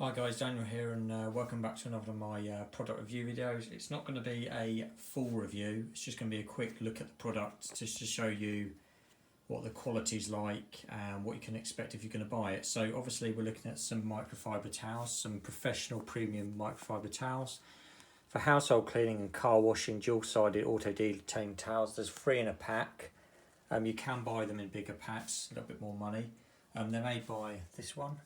Hi guys, Daniel here and welcome back to another of my product review videos. It's not going to be a full review, it's just going to be a quick look at the product just to show you what the quality's like and what you can expect if you're going to buy it. So obviously we're looking at some microfiber towels, some professional premium microfiber towels. For household cleaning and car washing, dual-sided auto-detailing towels, there's 3 in a pack. You can buy them in bigger packs, a little bit more money. They're made by this one,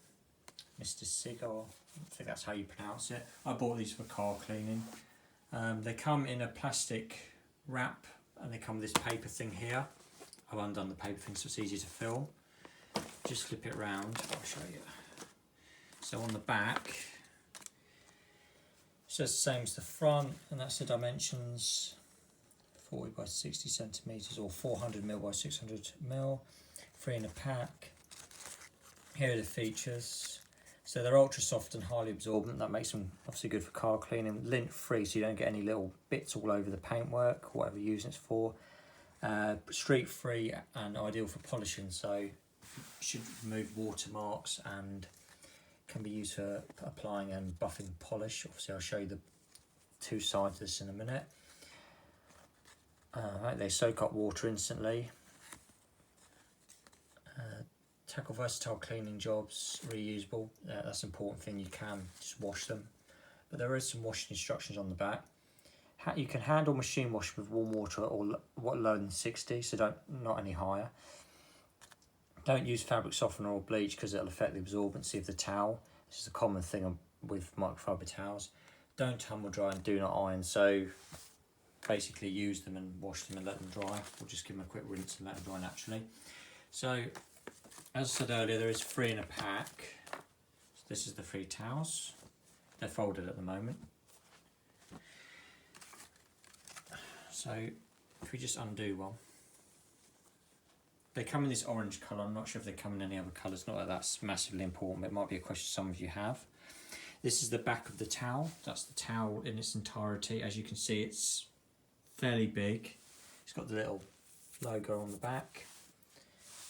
MR.SIGA, I think that's how you pronounce it. I bought these for car cleaning. They come in a plastic wrap and they come with this paper thing here. I've undone the paper thing so it's easy to film. Just flip it around, I'll show you. So on the back, it's just the same as the front, and that's the dimensions, 40 by 60 centimetres or 400mm by 600mm, 3 in a pack. Here are the features. So they're ultra soft and highly absorbent. That makes them obviously good for car cleaning. Lint free, so you don't get any little bits all over the paintwork, or whatever you're using it for. Streak free and ideal for polishing, so should remove watermarks and can be used for applying and buffing polish. Obviously I'll show you the 2 sides of this in a minute. They soak up water instantly. Tackle versatile cleaning jobs, reusable. That's an important thing, you can just wash them. But there is some washing instructions on the back. You can handle machine wash with warm water or lower than 60, so not any higher. Don't use fabric softener or bleach because it'll affect the absorbency of the towel. This is a common thing with microfiber towels. Don't tumble dry and do not iron, so basically use them and wash them and let them dry. We'll just give them a quick rinse and let them dry naturally. So as I said earlier, there is 3 in a pack. So this is the 3 towels. They're folded at the moment. So if we just undo one. They come in this orange colour. I'm not sure if they come in any other colours. Not that that's massively important, but it might be a question some of you have. This is the back of the towel. That's the towel in its entirety. As you can see, it's fairly big. It's got the little logo on the back.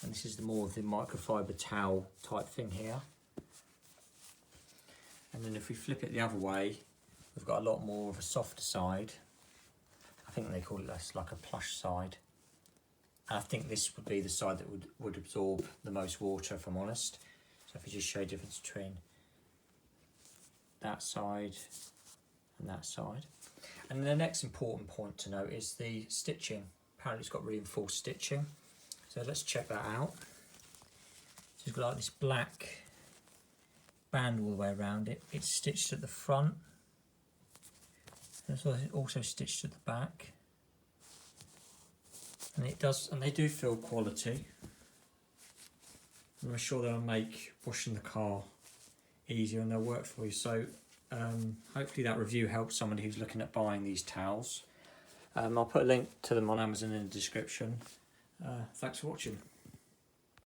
And this is more of the microfiber towel type thing here. And then if we flip it the other way, we've got a lot more of a softer side. I think they call it less like a plush side. And I think this would be the side that would absorb the most water, if I'm honest. So if you just show the difference between that side and that side. And the next important point to note is the stitching. Apparently it's got reinforced stitching. So let's check that out. So it's got like this black band all the way around it. It's stitched at the front. It's also stitched at the back. And they do feel quality. I'm sure they'll make washing the car easier and they'll work for you. So hopefully that review helps somebody who's looking at buying these towels. I'll put a link to them on Amazon in the description. Thanks for watching.